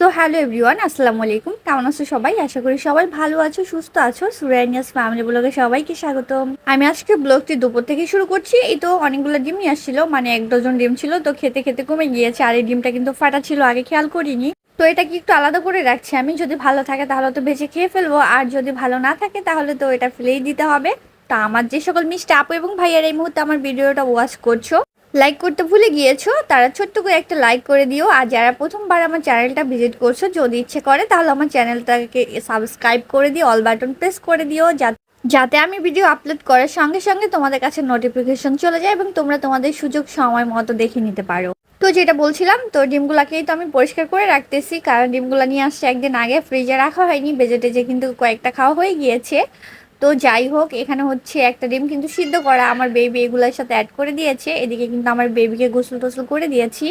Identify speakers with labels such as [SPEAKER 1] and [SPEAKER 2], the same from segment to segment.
[SPEAKER 1] So hello everyone, আসসালামু আলাইকুম। কেমন আছো সবাই? আশা করি সবাই ভালো আছো, সুস্থ আছো। সুরাইনিয়াস ফ্যামিলি ব্লগে সবাইকে স্বাগতম। আমি আজকে ব্লগটি দুপুর থেকে শুরু করছি। এই তো অনেকগুলো ডিম নিয়ে আসছিল, মানে 1 ডজন ডিম ছিল, তো খেতে খেতে কমে গিয়েছে। আর এই ডিমটা কিন্তু ফাটা ছিল, আগে খেয়াল করিনি। তো এটাকে একটু আলাদা করে রাখছি আমি। যদি ভালো থাকে তাহলে তো ভেজে খেয়ে ফেলবো, আর যদি ভালো না থাকে তাহলে তো এটা ফেলেই দিতে হবে। তো আমার যে সকল মিষ্টি আপু এবং ভাইয়ার এই মুহূর্তে আমার ভিডিওটা ওয়াচ করছো, লাইক করতে ভুলে গিয়েছো, তারা ছোট্ট করে একটা লাইক করে দিও। আর যারা প্রথমবার আমার চ্যানেলটা ভিজিট করছো, যদি ইচ্ছে করে তাহলে আমার চ্যানেলটাকে সাবস্ক্রাইব করে দিও, অল বাটন প্রেস করে দিও, যাতে আমি ভিডিও আপলোড করার সঙ্গে সঙ্গে তোমাদের কাছে নোটিফিকেশন চলে যায় এবং তোমরা তোমাদের সুযোগ সময় মতো দেখে নিতে পারো। তো যেটা বলছিলাম, তো ডিমগুলাকেই তো আমি পরিষ্কার করে রাখতেছি, কারণ ডিমগুলা নিয়ে আসছে একদিন আগে, ফ্রিজে রাখা হয়নি, বেজে টেজে কিন্তু কয়েকটা খাওয়া হয়ে গিয়েছে। তো যাই হোক, এখানে হচ্ছে একটা ডিম কিন্তু সিদ্ধ করা আমার বেবি এগুলোর সাথে অ্যাড করে দিয়েছে। এদিকে কিন্তু আমার বেবিকে গোসল টোসল করে দিয়েছি।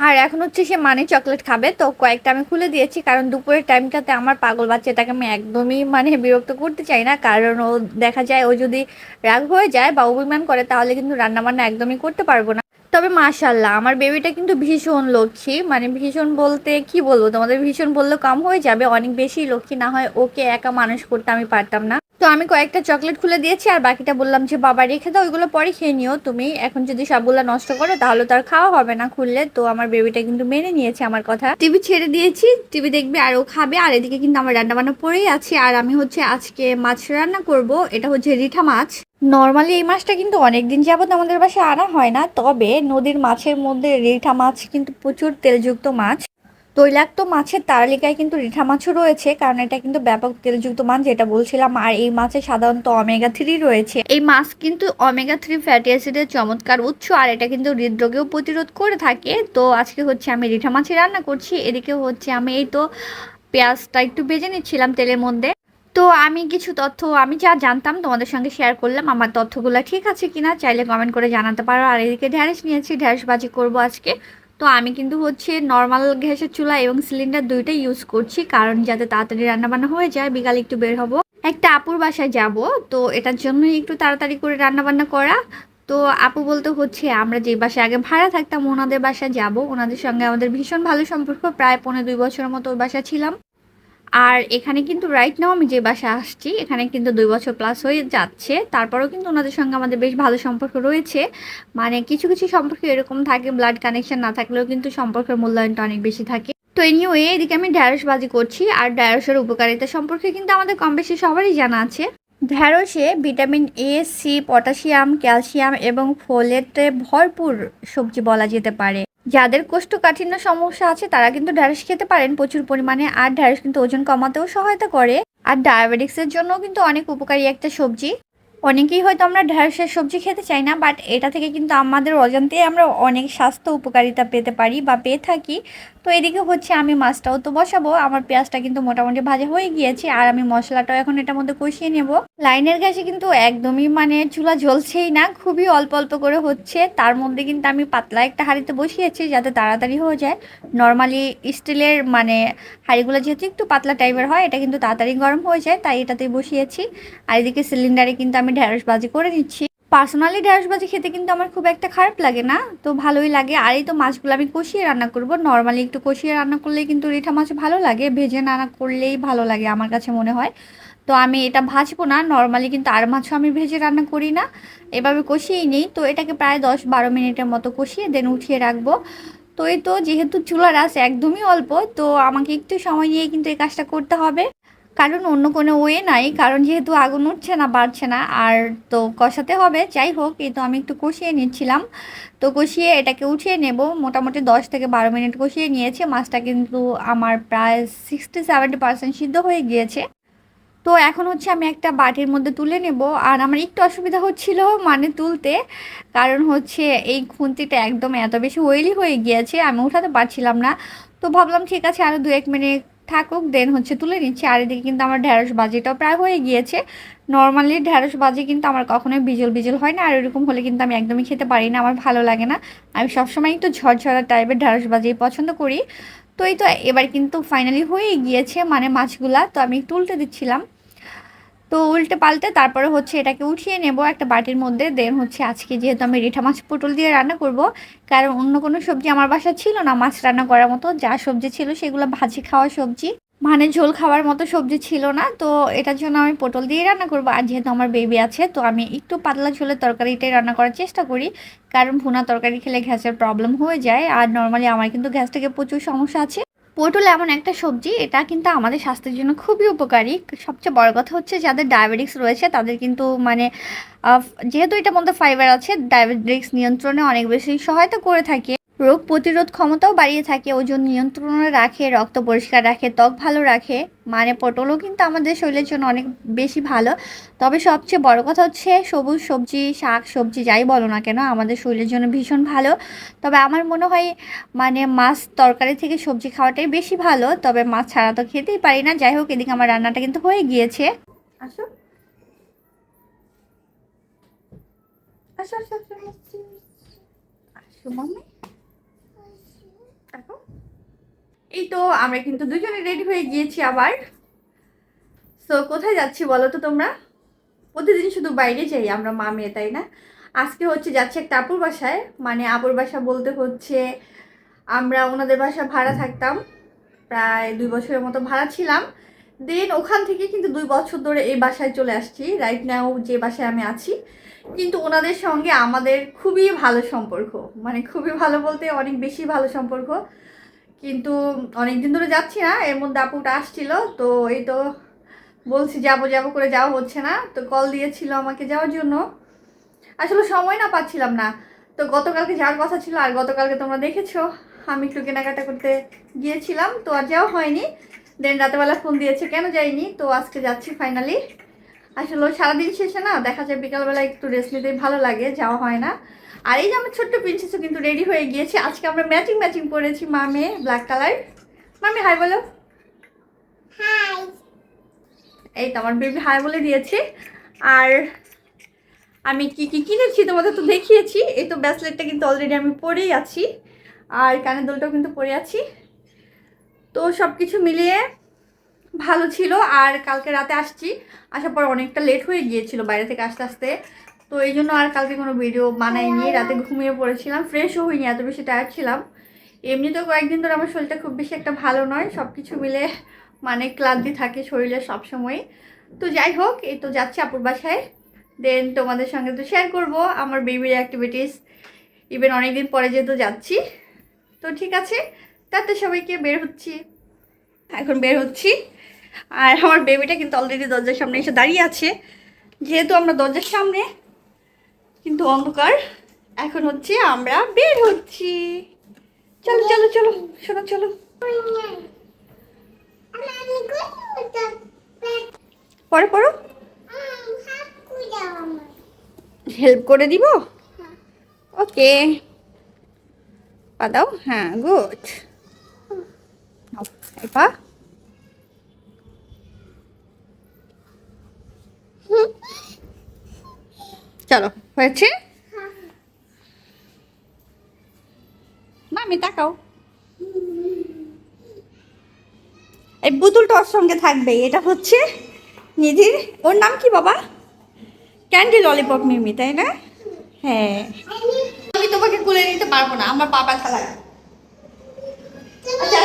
[SPEAKER 1] আর এখন হচ্ছে সে মানে চকলেট খাবে, তো কয়েকটা আমি খুলে দিয়েছি, কারণ দুপুরের টাইমটাতে আমার পাগল বাচ্চাটাকে আমি একদমই মানে বিরক্ত করতে চাই না। কারণ ও দেখা যায় ও যদি রাগ হয়ে যায় বা অভিমান করে তাহলে কিন্তু রান্না বান্না একদমই করতে পারবো না। তবে মাশাল্লাহ আমার বেবিটা কিন্তু ভীষণ লক্ষ্মী, মানে ভীষণ বলতে কি বলবো তোমাদের, ভীষণ বললে কম হয়ে যাবে, অনেক বেশি লক্ষ্মী। না হয় ওকে একা মানুষ করতে আমি পারতাম না। তো আমি কয়েকটা চকলেট খুলে দিয়েছি, আর বাকিটা বললাম যে বাবা রেখে দাও, ওইগুলো পরে খেয়ে নিও তুমি, এখন যদি সবগুলো নষ্ট করো তাহলে তো আর খাওয়া হবে না খুললে। তো আমার বেবিটা কিন্তু মেনে নিয়েছে আমার কথা। টিভি ছেড়ে দিয়েছি, টিভি দেখবে আর ও খাবে। আর এদিকে কিন্তু আমার রান্না বান্না পড়েই আছে, আর আমি হচ্ছে আজকে মাছ রান্না করব। এটা হচ্ছে রিঠা মাছ। নর্মালি এই মাছটা কিন্তু অনেকদিন যাবত আমাদের বাসায় আনা হয় না, তবে নদীর মাছের মধ্যে রিঠা মাছ কিন্তু প্রচুর তেলযুক্ত মাছ। তৈলাক্ত মাছের তালিকায় কিন্তু রিঠা মাছও রয়েছে, কারণ এটা কিন্তু ব্যাপক তেলযুক্ত মাছ, যেটা বলছিলাম। আর এই মাছে সাধারণত ওমেগা 3 রয়েছে। এই মাছ কিন্তু ওমেগা 3 ফ্যাটি অ্যাসিডের চমৎকার উৎস, আর এটা কিন্তু হৃদরোগেও প্রতিরোধ করে থাকে। তো আজকে হচ্ছে আমি রিঠা মাছে রান্না করছি। এদিকে হচ্ছে আমি এই তো পেঁয়াজটা একটু ভেজে নিচ্ছিলাম তেলের মধ্যে। তো আমি কিছু তথ্য আমি যা জানতাম তোমাদের সঙ্গে শেয়ার করলাম। আমার তথ্যগুলো ঠিক আছে কিনা চাইলে কমেন্ট করে জানাতে পারো। আর এদিকে ঢ্যাঁড়স নিয়েছি, ঢ্যাঁড়স ভাজি করব আজকে। তো আমি কিন্তু হচ্ছে নর্মাল গ্যাসের চুলা এবং সিলিন্ডার দুইটাই ইউজ করছি, কারণ যাতে তাড়াতাড়ি রান্নাবান্না হয়ে যায়। বিকালে একটু বের হব, একটা আপুর বাসায় যাব, তো এটার জন্যই একটু তাড়াতাড়ি করে রান্নাবান্না করা। তো আপু বলতে হচ্ছে আমরা যে বাসায় আগে ভাড়া থাকতাম ওনাদের বাসায় যাব। ওনাদের সঙ্গে আমাদের ভীষণ ভালো সম্পর্ক, প্রায় 15-2 বছরের মতো ওই বাসায় ছিলাম। আর এখানে কিন্তু রাইট নাও আমি যে বাসায় আসছি এখানে কিন্তু 2 বছর প্লাস হয়ে যাচ্ছে, তারপরেও কিন্তু ওনাদের সঙ্গে আমাদের বেশ ভালো সম্পর্ক রয়েছে। মানে কিছু কিছু সম্পর্ক এরকম থাকে, ব্লাড কানেকশন না থাকলেও কিন্তু সম্পর্কের মূল্যায়নটা অনেক বেশি থাকে। তো এনিওয়ে এদিকে আমি ঢ্যাঁড়স ভাজি করছি। আর ঢ্যাঁড়সের উপকারিতা সম্পর্কে কিন্তু আমাদের কম বেশি সবারই জানা আছে। ঢ্যাঁড়সে vitamin A, C, potassium, calcium এবং ফোলেটে ভরপুর সবজি বলা যেতে পারে। যাদের কোষ্ঠকাঠিন্য সমস্যা আছে তারা কিন্তু ঢ্যাঁড়স খেতে পারেন প্রচুর পরিমাণে। আর ঢ্যাঁড়স কিন্তু ওজন কমাতেও সহায়তা করে। আর ডায়াবেটিক্সের জন্য কিন্তু অনেক উপকারী একটা সবজি। অনেকেই হয়তো আমরা ঢ্যাঁড়সের সবজি খেতে চাই না, বাট এটা থেকে কিন্তু আমাদের অজান্তেই আমরা অনেক স্বাস্থ্য উপকারিতা পেতে পারি বা পেয়ে থাকি। তো এদিকে হচ্ছে আমি মাছটাও তো বসাবো, আমার পেঁয়াজটা কিন্তু মোটামুটি ভাজা হয়ে গিয়েছে, আর আমি মশলাটাও এখন এটার মধ্যে কষিয়ে নেব। লাইনের গ্যাসে কিন্তু একদমই মানে চুলা জ্বলছেই না, খুবই অল্প অল্প করে হচ্ছে। তার মধ্যে কিন্তু আমি পাতলা একটা হাঁড়িতে বসিয়েছি যাতে তাড়াতাড়ি হয়ে যায়। নর্মালি স্টিলের মানে হাঁড়িগুলো যেহেতু একটু পাতলা টাইপের হয়, এটা কিন্তু তাড়াতাড়ি গরম হয়ে যায়, তাই এটাতেই বসিয়েছি। আর এদিকে সিলিন্ডারে কিন্তু আমি ঢ্যাঁড়স ভাজি করে নিচ্ছি। পার্সোনালি ঢ্যাঁড়স ভাজি খেতে কিন্তু আমার খুব একটা খারাপ লাগে না, তো ভালোই লাগে। আর এই তো মাছগুলো আমি কষিয়ে রান্না করব। নর্মালি একটু কষিয়ে রান্না করলেই কিন্তু রিঠা মাছ ভালো লাগে, ভেজে রান্না করলেই ভালো লাগে আমার কাছে মনে হয়। তো আমি এটা ভাজবো না, নর্মালি কিন্তু আর মাছও আমি ভেজে রান্না করি না, এভাবে কষিয়েই নেই। তো এটাকে প্রায় 10-12 মিনিটের মতো কষিয়ে দেন উঠিয়ে রাখবো। তো এই তো যেহেতু চুলার আঁচ একদমই অল্প, তো আমাকে একটু সময় নিয়ে কিন্তু এই কাজটা করতে হবে, কারণ অন্য কোনো ওয়ে নাই। কারণ যেহেতু আগুন উঠছে না, বাড়ছে না, আর তো কষাতে হবে। যাই হোক, এই তো আমি একটু কষিয়ে নিচ্ছিলাম। তো কষিয়ে এটাকে উঠিয়ে নেব। মোটামুটি 10 থেকে 12 মিনিট কষিয়ে নিয়েছে। মাছটা কিন্তু আমার প্রায় 60-70% সিদ্ধ হয়ে গিয়েছে। তো এখন হচ্ছে আমি একটা বাটির মধ্যে তুলে নেব। আর আমার একটু অসুবিধা হচ্ছিল মানে তুলতে, কারণ হচ্ছে এই খুন্তিটা একদম এত বেশি অয়েলি হয়ে গিয়েছে, আমি উঠাতে পারছিলাম না। তো ভাবলাম ঠিক আছে আরও 2-1 মিনিট থাকুক, দেন হচ্ছে তুলে নিচ্ছি। আর এদিকে কিন্তু আমার ঢ্যাঁড়স ভাজিটাও প্রায় হয়ে গিয়েছে। নর্মালি ঢ্যাঁড়স ভাজি কিন্তু আমার কখনোই বিজল বিজল হয় না, আর এরকম হলে কিন্তু আমি একদমই খেতে পারি না, আমার ভালো লাগে না। আমি সবসময় একটু ঝরঝরা টাইপের ঢ্যাঁড়স ভাজি পছন্দ করি। তো এই তো এবার কিন্তু ফাইনালি হয়ে গিয়েছে মানে মাছগুলা, তো আমি একটু উল্টে দিচ্ছিলাম। তো তো উল্টে পাল্টে তারপরে হচ্ছে এটাকে উঠিয়ে নেব একটা বাটির মধ্যে। দেন হচ্ছে আজকে যেহেতু আমি রিঠা মাছ পটল দিয়ে রান্না করব, কারণ অন্য কোনো সবজি আমার বাসায় ছিল না মাছ রান্না করার মতো। যা সবজি ছিল সেগুলো ভাজি খাওয়া সবজি, মানে ঝোল খাওয়ার মতো সবজি ছিল না। তো এটার জন্য আমি পটল দিয়ে রান্না করব। আর যেহেতু আমার বেবি আছে, তো আমি একটু পাতলা ঝোলের তরকারিটাই রান্না করার চেষ্টা করি, কারণ ভুনা তরকারি খেলে গ্যাসের প্রবলেম হয়ে যায়। আর নর্মালি আমার কিন্তু গ্যাস থেকে প্রচুর সমস্যা আছে। পটল এমন একটা সবজি, এটা কিন্তু আমাদের স্বাস্থ্যের জন্য খুবই উপকারী। সবচেয়ে বড় কথা হচ্ছে যাদের ডায়াবেটিক্স রয়েছে তাদের কিন্তু মানে যেহেতু এটার মধ্যে ফাইবার আছে, ডায়াবেটিক্স নিয়ন্ত্রণে অনেক বেশি সহায়তা করে থাকে। রোগ প্রতিরোধ ক্ষমতাও বাড়িয়ে থাকে, ওজন নিয়ন্ত্রণে রাখে, রক্ত পরিষ্কার রাখে, ত্বক ভালো রাখে। মানে পটলও কিন্তু আমাদের শরীরের জন্য অনেক বেশি ভালো। তবে সবচেয়ে বড় কথা হচ্ছে সবুজ সবজি, শাক সবজি যাই বলো না কেন আমাদের শরীরের জন্য ভীষণ ভালো। তবে আমার মনে হয় মানে মাছ তরকারি থেকে সবজি খাওয়াটাই বেশি ভালো। তবে মাছ ছাড়া তো খেতেই পারি না। যাই হোক, এদিকে আমার রান্নাটা কিন্তু হয়ে গিয়েছে। আসো আসো আসো আসো আসো মাম্মি। এই তো আমরা কিন্তু দুজনে রেডি হয়ে গিয়েছি আবার। তো কোথায় যাচ্ছি বলো তো তোমরা? প্রতিদিন শুধু বাইরে যাই আমরা মা মেয়ে, তাই না? আজকে হচ্ছে যাচ্ছে একটা আপুর বাসায়। মানে আপুর বাসা বলতে হচ্ছে আমরা ওনাদের বাসা ভাড়া থাকতাম, প্রায় 2 বছরের মতো ভাড়া ছিলাম। দেন ওখান থেকে কিন্তু 2 বছর ধরে এই বাসায় চলে আসছি, রাইট নাও যে বাসায় আমি আছি। কিন্তু ওনাদের সঙ্গে আমাদের খুবই ভালো সম্পর্ক, মানে খুবই ভালো বলতে অনেক বেশি ভালো সম্পর্ক। কিন্তু অনেকদিন ধরে যাচ্ছি না, এর মধ্যে আপুটা আসছিল। তো এই তো বলছি যাবো যাবো করে যাওয়া হচ্ছে না। তো কল দিয়েছিল আমাকে যাওয়ার জন্য, আসলে সময় না পাচ্ছিলাম না। তো গতকালকে যাওয়ার কথা ছিল, আর গতকালকে তোমরা দেখেছো আমি একটু কেনাকাটা করতে গিয়েছিলাম, তো আর যাওয়া হয়নি। দেন রাতেবেলা ফোন দিয়েছে কেন যাইনি, তো আজকে যাচ্ছি ফাইনালি। আসলে সারাদিন শেষে না দেখা যায় বিকালবেলা একটু রেস্ট নিতেই ভালো লাগে, যাওয়া হয় না। আর এই যে আমার ছোট্ট প্রিন্সেসও কিন্তু রেডি হয়ে গিয়েছে। আজকে আমরা ম্যাচিং ম্যাচিং পরেছি মা মেয়ে, ব্ল্যাক কালার। মামি হাই বলো। হাই। এই তো আমার বেবি হাই বলে দিয়েছে। আর আমি কি কি কিনেছি তোমাদের তো দেখিয়েছি। এই তো ব্রেসলেটটা কিন্তু অলরেডি আমি পরেই আছি, আর কানের দুলটাও কিন্তু পরে আছি। তো সব কিছু মিলিয়ে ভালো ছিল। আর কালকে রাতে আসছি, আসার পর অনেকটা লেট হয়ে গিয়েছিল বাইরে থেকে আসতে আসতে। তো এই জন্য আর কালকে কোনো ভিডিও বানাইনি, রাতে ঘুমিয়ে পড়েছিলাম, ফ্রেশও হইনি, এত বেশি টায়ার্ড ছিলাম। এমনিতেও কয়েকদিন ধরে আমার শরীরটা খুব বেশি একটা ভালো নয়, সব কিছু মিলে মানে ক্লান্তি থাকে শরীরে সবসময়। তো যাই হোক, এই তো যাচ্ছি আপুর বাসায়। দেন তোমাদের সঙ্গে তো শেয়ার করবো আমার বেবির অ্যাক্টিভিটিস, ইভেন অনেকদিন পরে যেহেতু যাচ্ছি। তো ঠিক আছে, তাতে সবাইকে বের হচ্ছি, এখন বের হচ্ছি। আর আমার বেবিটা কিন্তু অলরেডি দরজার সামনে এসে দাঁড়িয়ে আছে। যেহেতু আমরা দরজার সামনে, কিন্তু অন্ধকার। এখন হচ্ছে আমরা বের হচ্ছি। চলো চলো চলো শোনো, চলো। পরে পড়ো, হেল্প করে দিব। ওকে, পা দাও। হ্যাঁ, গুড। পা চলো, হয়েছে। মামি তাকাও, এই পুতুলটা ওর সঙ্গে থাকবে। এটা হচ্ছে নিধির, ওর নাম কি বাবা? ক্যান্ডি ললিপপ মিমি, তাই না? হ্যাঁ, আমি তোমাকে কুলে নিতে পারবো না, আমার পা ব্যথা লাগে। আচ্ছা,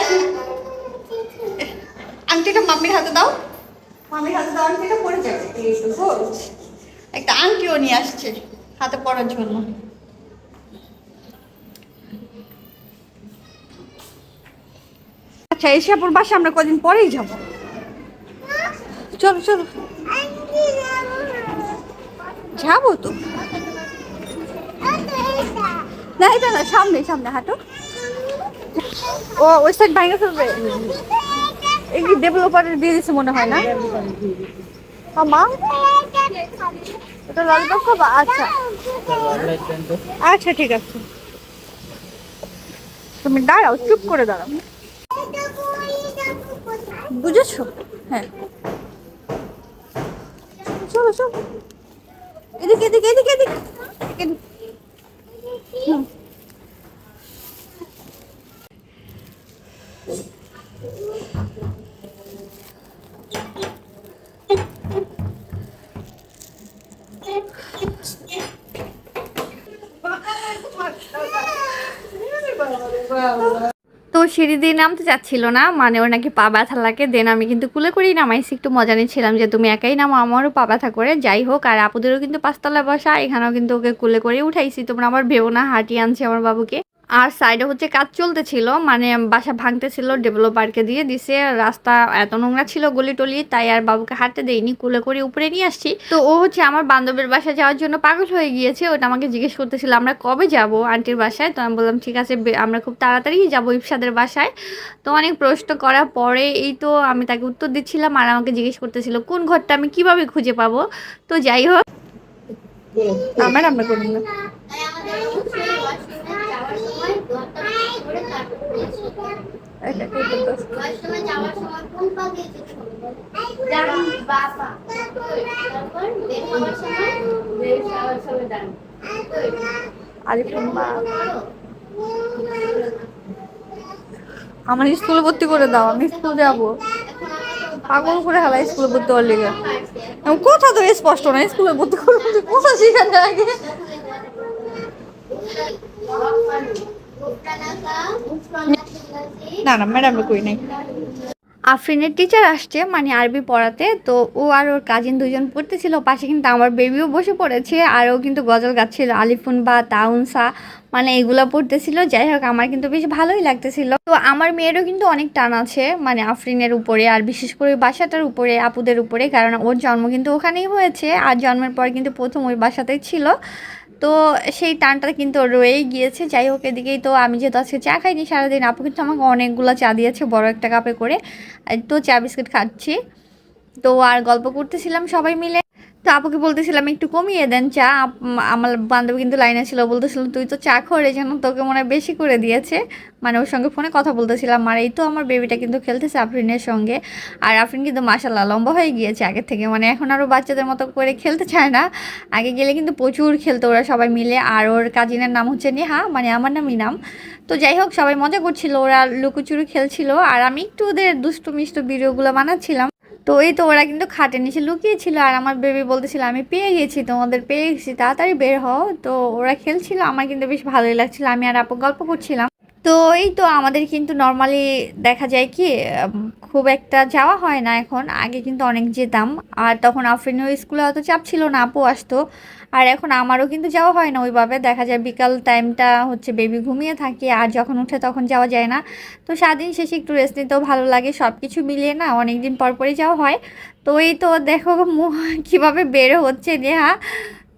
[SPEAKER 1] আংটিটা মাম্মির হাতে দাও, মামির হাতে দাও, আংটিটা পরে যাবে। এই তো গুড। একটা আংটিও নিয়ে আসছে হাতে পরার জন্য। আচ্ছা, এসে আপুর বাসা আমরা কদিন পরেই যাবো। চলো চলো, যাবো তো। না এটা না, সামনে সামনে হাঁটো। ও ওই সাইড ভাঙে ফেলবে, এই ডেভেলপারের দিয়ে দিচ্ছে মনে হয় না। মা এটা ললিপপ খাবা? আচ্ছা আচ্ছা ঠিক আছে, তুমি দাঁড়াও, চুপ করে দাঁড়াও, বুঝেছো? হ্যাঁ চলো চলো, এদিকে এদিকে এদিকে এদিকে। হুম, সিঁড়ি দিয়ে নামতে চাচ্ছিল না, মানে ওর নাকি পা ব্যথা লাগে। দেন আমি কিন্তু কুলে করেই নামাইছি, একটু মজা নিচ্ছিলাম যে তুমি একাই নামো, আমারও পা ব্যথা করে। যাই হোক, আর আপুদেরও কিন্তু 5 তলা বাসা, এখানেও কিন্তু ওকে কুলে করে উঠাইছি। তোমরা আবার ভেবো না হাঁটিয়ে আনছি আমার বাবুকে। আর সাইডে হচ্ছে কাজ চলতেছিল, মানে বাসা ভাঙতেছিল, ডেভেলপারকে দিয়ে দিছে। রাস্তা এত নোংরা ছিল গলি টলি, তাই আর বাবুকে হাঁটতে দেয়নি, কুলে করে উপরে নিয়ে আসছি। তো ও হচ্ছে আমার বান্ধবীর বাসায় যাওয়ার জন্য পাগল হয়ে গিয়েছে। ওটা আমাকে জিজ্ঞেস করতেছিল আমরা কবে যাব আন্টির বাসায়। তো আমি বললাম ঠিক আছে, আমরা খুব তাড়াতাড়ি যাবো ইফসাদের বাসায়। তো অনেক প্রশ্ন করার পরে এই তো আমি তাকে উত্তর দিচ্ছিলাম, আর আমাকে জিজ্ঞেস করতেছিল কোন ঘরটা আমি কিভাবে খুঁজে পাবো। তো যাই হোক, আমরা করুন না। আমার স্কুলে ভর্তি করে দাও, আমি স্কুল যাবো। পাগল করে হেলা স্কুলে ভর্তি হওয়ার লেগে। কথা তো স্পষ্ট না, স্কুলে ভর্তি করবো কোথা শিখাতে আগে। না না ম্যাডাম কই নাই। আফরিনের টিচার আসছে মানে আরবি পড়াতে। তো ও আর ওর কাজিন দুজন পড়তেছিল পাশে, কিন্তু আমার বেবিও বসে পড়েছে। আর ও কিন্তু গজল গাচ্ছিল, আলিফুন বা তাউনসা মানে এগুলো পড়তেছিল। যাই হোক, আমার কিন্তু বেশ ভালোই লাগতেছিল। তো আমার মেয়েরও কিন্তু অনেক টান আছে মানে আফরিনের উপরে, আর বিশেষ করে বাসাটার উপরে, আপুদের উপরে, কারণ ওর জন্ম কিন্তু ওখানেই হয়েছে। আর জন্মের পর কিন্তু প্রথম ওই বাসাতেই ছিল। তো সেই টানটা কিন্তু রয়েই গিয়েছে। যাই হোক, এদিকেই তো আমি যেহেতু আজকে চা খাইনি সারাদিন, আপু কিন্তু আমাকে অনেকগুলো চা দিয়েছে বড় একটা কাপে করে। তো চা বিস্কিট খাচ্ছি, তো আর গল্প করতেছিলাম সবাই মিলে। তো আপুকে বলতেছিলাম একটু কমিয়ে দেন চা। আমার বান্ধবী কিন্তু লাইনে ছিল, বলতেছিল তুই তো চা খোর, এই জন্য তোকে মনে হয় বেশি করে দিয়েছে। মানে ওর সঙ্গে ফোনে কথা বলতেছিলাম। আর এই তো আমার বেবিটা কিন্তু খেলতেছে আফরিনের সঙ্গে। আর আফরিন কিন্তু মাশাল্লাহ লম্বা হয়ে গিয়েছে আগের থেকে, মানে এখন আরও বাচ্চাদের মতো করে খেলতে চায় না। আগে গেলে কিন্তু প্রচুর খেলতো ওরা সবাই মিলে। আর ওর কাজিনের নাম হচ্ছে নেহা, মানে আমার নামই নাম। তো যাই হোক, সবাই মজা করছিল, ওরা লুকোচুরি খেলছিল, আর আমি একটু ওদের দুষ্টু মিষ্টু ভিডিওগুলো বানাচ্ছিলাম। তো এই তো ওরা কিন্তু খাটের নিচে লুকিয়েছিল, আর আমার বেবি বলতেছিল আমি পেয়ে গেছি, তোমাদের পেয়ে গেছি, তাড়াতাড়ি বের হও। তো ওরা খেলছিল, আমার কিন্তু বেশ ভালোই লাগছিল, আমি আর আপু গল্প করছিলাম। তো এই তো আমাদের কিন্তু নর্মালি দেখা যায় কি খুব একটা যাওয়া হয় না এখন, আগে কিন্তু অনেক যেতাম। আর তখন আফরিনের স্কুলে অত চাপ ছিল না, আপু আসতো। আর এখন আমারও কিন্তু যাওয়া হয় না ওইভাবে, দেখা যায় বিকাল টাইমটা হচ্ছে বেবি ঘুমিয়ে থাকে, আর যখন উঠে তখন যাওয়া যায় না। তো সারাদিন শেষে একটু রেস্ট নিতেও ভালো লাগে, সব কিছু মিলিয়ে না অনেক দিন পর পরই যাওয়া হয়। তো এই তো দেখো কীভাবে বের হচ্ছে নেহা।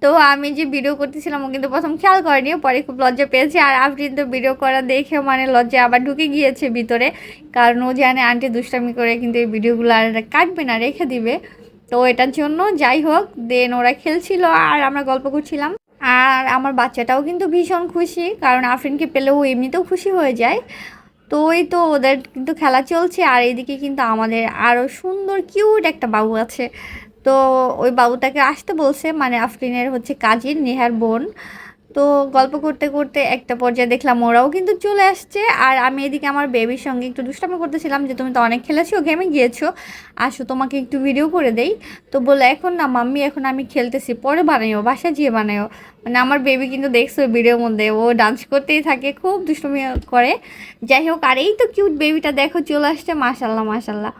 [SPEAKER 1] তো আমি যে ভিডিও করতেছিলাম ও কিন্তু প্রথম খেয়াল করেনি, পরে খুব লজ্জা পেয়েছে। আর আফরিন তো ভিডিও করা দেখে মানে লজ্জা আবার ঢুকে গিয়েছে ভিতরে, কারণ ও জানে আন্টি দুষ্টামি করে কিন্তু এই ভিডিওগুলো আর কাটবে না, রেখে দিবে। তো এটার জন্য যাই হোক, দেন ওরা খেলছিল আর আমরা গল্প করছিলাম। আর আমার বাচ্চাটাও কিন্তু ভীষণ খুশি, কারণ আফরিনকে পেলেও এমনিতেও খুশি হয়ে যায়। তো ওই তো ওদের কিন্তু খেলা চলছে, আর এইদিকে কিন্তু আমাদের আরও সুন্দর কিউট একটা বাবু আছে। তো ওই বাবুটাকে আসতে বলছে, মানে আফরিনের হচ্ছে কাজিন নেহার বোন। তো গল্প করতে করতে একটা পর্যায়ে দেখলাম ওরাও কিন্তু চলে আসছে। আর আমি এদিকে আমার বেবির সঙ্গে একটু দুষ্টামি করতেছিলাম যে তুমি তো অনেক খেলেছো, গেমে গিয়েছো, আসো তোমাকে একটু ভিডিও করে দেই। তো বলে এখন না মাম্মি, এখন আমি খেলতেছি, পরে বানাইও, বাসায় যেয়ে বানাইও। মানে আমার বেবি কিন্তু দেখছো ভিডিওর মধ্যে ও ডান্স করতেই থাকে, খুব দুষ্টুমি করে। যাই হোক, আর এই তো কিউট বেবিটা দেখো চলে আসছে, মাশাল্লাহ মাশাল্লাহ।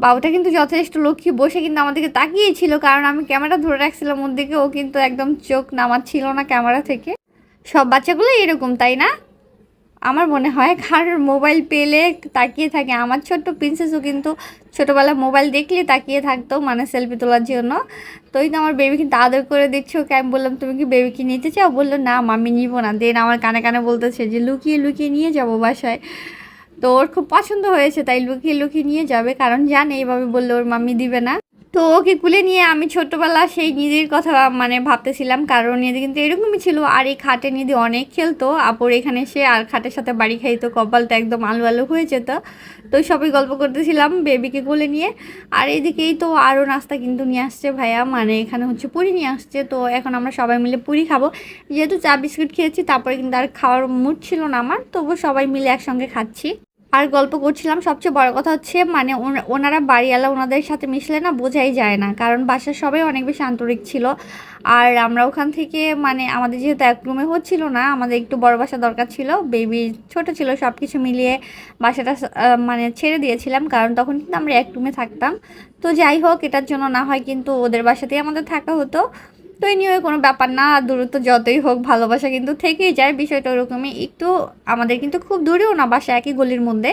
[SPEAKER 1] বাবুটা কিন্তু যথেষ্ট লক্ষ্মী, বসে কিন্তু আমাদেরকে তাকিয়েছিল, কারণ আমি ক্যামেরা ধরে রাখছিলাম ওর দিকে, ও কিন্তু একদম চোখ নামাচ্ছিল না ক্যামেরা থেকে। সব বাচ্চাগুলো এরকম তাই না? আমার মনে হয় কারোর মোবাইল পেলে তাকিয়ে থাকে। আমার ছোট্ট প্রিন্সেসও কিন্তু ছোটোবেলায় মোবাইল দেখলে তাকিয়ে থাকতো, মানে সেলফি তোলার জন্য। তো এই তো আমার বেবি কিন্তু আদর করে দিচ্ছে ওকে। আমি বললাম তুমি কি বেবিকে নিতে চাও? বললো না মাম্মি নিব না। দেন আমার কানে কানে বলতেছে যে লুকিয়ে লুকিয়ে নিয়ে যাব বাসায়। তো ওর খুব পছন্দ হয়েছে, তাই লুকিয়ে লুকিয়ে নিয়ে যাবে, কারণ জানে এইভাবে বললে ওর মাম্মি দিবে না। তো ওকে কুলে নিয়ে আমি ছোট্টবেলা সেই নিধির কথা মানে ভাবতেছিলাম, কারণ নিধি কিন্তু এরকমই ছিল। আর এই খাটে নিধি অনেক খেলতো, আপুর এখানে সে আর খাটের সাথে বাড়ি খাইতো, কপালটা একদম আলু আলু হয়ে যেত। তো সবাই গল্প করতেছিলাম বেবিকে কোলে নিয়ে। আর এদিকেই তো আরও নাস্তা কিন্তু নিয়ে আসছে ভাইয়া, মানে এখানে হচ্ছে পুরি নিয়ে আসছে। তো এখন আমরা সবাই মিলে পুরি খাবো, যেহেতু চা বিস্কুট খেয়েছি, তারপরে কিন্তু আর খাওয়ার মুড ছিল না আমার, তবু সবাই মিলে একসঙ্গে খাচ্ছি। আর গল্প করছিলাম। সবচেয়ে বড় কথা হচ্ছে মানে ওনারা বাড়িওয়ালা, ওনাদের সাথে মিশলে না বোঝাই যায় না, কারণ বাসার সবাই অনেক বেশি আন্তরিক ছিল। আর আমরা ওখান থেকে মানে আমাদের যেহেতু এক রুমে হচ্ছিল না, আমাদের একটু বড় বাসা দরকার ছিল, বেবি ছোট ছিল, সব কিছু মিলিয়ে বাসাটা মানে ছেড়ে দিয়েছিলাম, কারণ তখন কিন্তু আমরা এক রুমে থাকতাম। তো যাই হোক, এটার জন্য না হয় কিন্তু ওদের বাসাতেই আমাদের থাকা হতো। তো এই নিয়ে কোনো ব্যাপার না, দূরত্ব যতই হোক ভালোবাসা কিন্তু থেকেই যায়, বিষয়টা ওরকমই একটু। আমাদের কিন্তু খুব দূরেও না বাসা, একই গলির মধ্যে।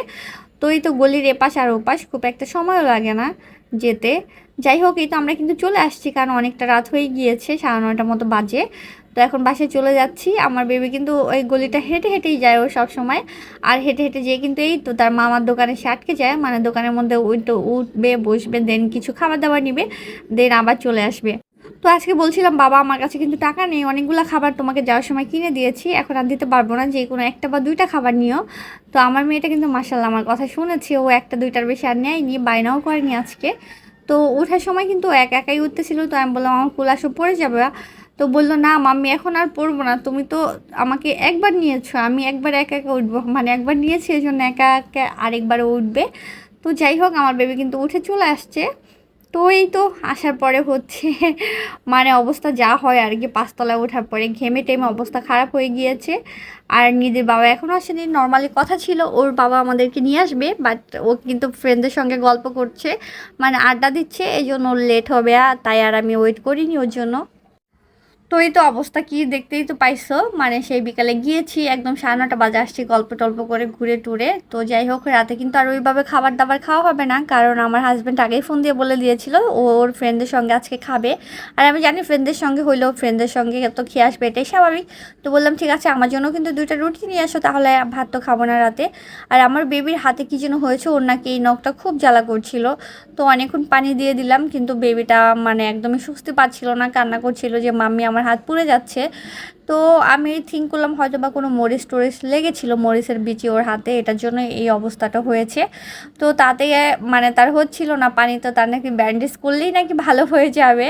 [SPEAKER 1] তো এই তো গলির এপাশ আর ওপাশ, খুব একটা সময়ও লাগে না যেতে। যাই হোক, এই তো আমরা কিন্তু চলে আসছি, কারণ অনেকটা রাত হয়ে গিয়েছে, 9:30 মতো বাজে। তো এখন বাসায় চলে যাচ্ছি। আমার বেবি কিন্তু ওই গলিটা হেঁটে হেঁটেই যায় ও সব সময়। আর হেঁটে হেঁটে যেয়ে কিন্তু এই তো তার মামার দোকানে সে আটকে যায়, মানে দোকানের মধ্যে ওই তো উঠবে, বসবে, দেন কিছু খাবার দাবার নিবে, দেন আবার চলে আসবে। তো আজকে বলছিলাম, বাবা আমার কাছে কিন্তু টাকা নেই, অনেকগুলো খাবার তোমাকে যাওয়ার সময় কিনে দিয়েছি, এখন আর দিতে পারবো না, যে কোনো একটা বা দুইটা খাবার নিও। তো আমার মেয়েটা কিন্তু মাশাল্লাহ আমার কথা শুনেছে, ও একটা দুইটার বেশি আর নেয়নি, বায়নাও করেনি আজকে। তো ওঠার সময় কিন্তু ও একাই উঠতেছিল, তো আমি বললাম আমার কুল আসো, পড়ে যাবে। তো বললো না মাম্মি এখন আর পড়বো না, তুমি তো আমাকে একবার নিয়েছো, আমি একবার একা একা উঠবো, মানে একবার নিয়েছি এই জন্য একা একা আরেকবারও উঠবে। তো যাই হোক, আমার বেবি কিন্তু উঠে চলে আসছে। তো এই তো আসার পরে হচ্ছে মানে অবস্থা যা হয় আর কি, 5 তলায় ওঠার পরে ঘেমে টেমে অবস্থা খারাপ হয়ে গিয়েছে। আর নিজের বাবা এখনও আসেনি, নর্মালি কথা ছিল ওর বাবা আমাদেরকে নিয়ে আসবে, বাট ও কিন্তু ফ্রেন্ডদের সঙ্গে গল্প করছে, মানে আড্ডা দিচ্ছে, এই জন্য ওর লেট হবে, আর তাই আর আমি ওয়েট করিনি ওর জন্য। তো এই তো অবস্থা কি দেখতেই তো পাইছো, মানে সেই বিকালে গিয়েছি, একদম 9:30 বাজে আসছি, গল্প টল্প করে ঘুরে টুরে। তো যাই হোক, রাতে কিন্তু আর ওইভাবে খাবার দাবার খাওয়া হবে না, কারণ আমার হাজব্যান্ড আগেই ফোন দিয়ে বলে দিয়েছিল ও ওর ফ্রেন্ডদের সঙ্গে আজকে খাবে। আর আমি জানি ফ্রেন্ডদের সঙ্গে হইলেও ফ্রেন্ডদের সঙ্গে তো খেয়ে আসবে, এটাই স্বাভাবিক। তো বললাম ঠিক আছে, আমার জন্য কিন্তু 2টা রুটি নিয়ে আসো, তাহলে ভাত তো খাবো না রাতে। আর আমার বেবির হাতে কি যেন হয়েছে, ওর নাকি এই নখটা খুব জ্বালা করছিল। তো অনেকক্ষণ পানি দিয়ে দিলাম, কিন্তু বেবিটা মানে একদমই স্বস্তি পাচ্ছিল না, কান্না করছিল যে মাম্মি আমার হাত পুড়ে যাচ্ছে। তো আমি থিঙ্ক করলাম হয়তো বা কোনো মরিচ টরিচ লেগেছিল, মরিচের বিচি ওর হাতে, এটার জন্য এই অবস্থাটা হয়েছে। তো তাতে মানে তার হচ্ছিল না পানি, তো তার নাকি ব্যান্ডেজ করলেই নাকি ভালো হয়ে যাবে।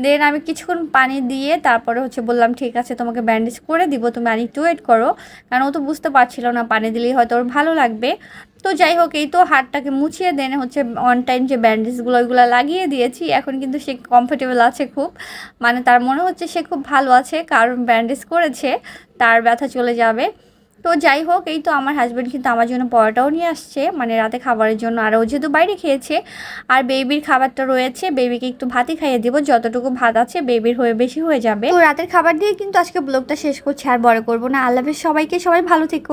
[SPEAKER 1] দেন আমি কিছুক্ষণ পানি দিয়ে তারপরে হচ্ছে বললাম ঠিক আছে তোমাকে ব্যান্ডেজ করে দিব, তুমি আর একটু ওয়েট করো, কারণ ও তো বুঝতে পারছিল না, পানি দিলেই হয়তো ওর ভালো লাগবে। তো যাই হোক, এই তো হাতটাকে মুছিয়ে দেন হচ্ছে অন টাইম যে ব্যান্ডেজগুলো ওইগুলো লাগিয়ে দিয়েছি, এখন কিন্তু সে কমফোর্টেবল আছে খুব, মানে তার মনে হচ্ছে সে খুব ভালো আছে, কারণ ব্যান্ডেজ করেছে, তার ব্যথা চলে যাবে। তো যাই হোক, এই তো আমার হাজব্যান্ড কিন্তু আমার জন্য পরোটাও নিয়ে আসছে, মানে রাতে খাবারের জন্য, আর ও যেহেতু বাইরে খেয়েছে, আর বেবির খাবারটা রয়েছে, বেবিকে একটু ভাতই খাইয়ে দিব, যতটুকু ভাত আছে বেবির হয়ে বেশি হয়ে যাবে। তো রাতের খাবার দিয়ে কিন্তু আজকে ব্লগটা শেষ করছি, আর বড় করবো না। আল্লাহ হাফেজ সবাইকে, সবাই ভালো থেকো।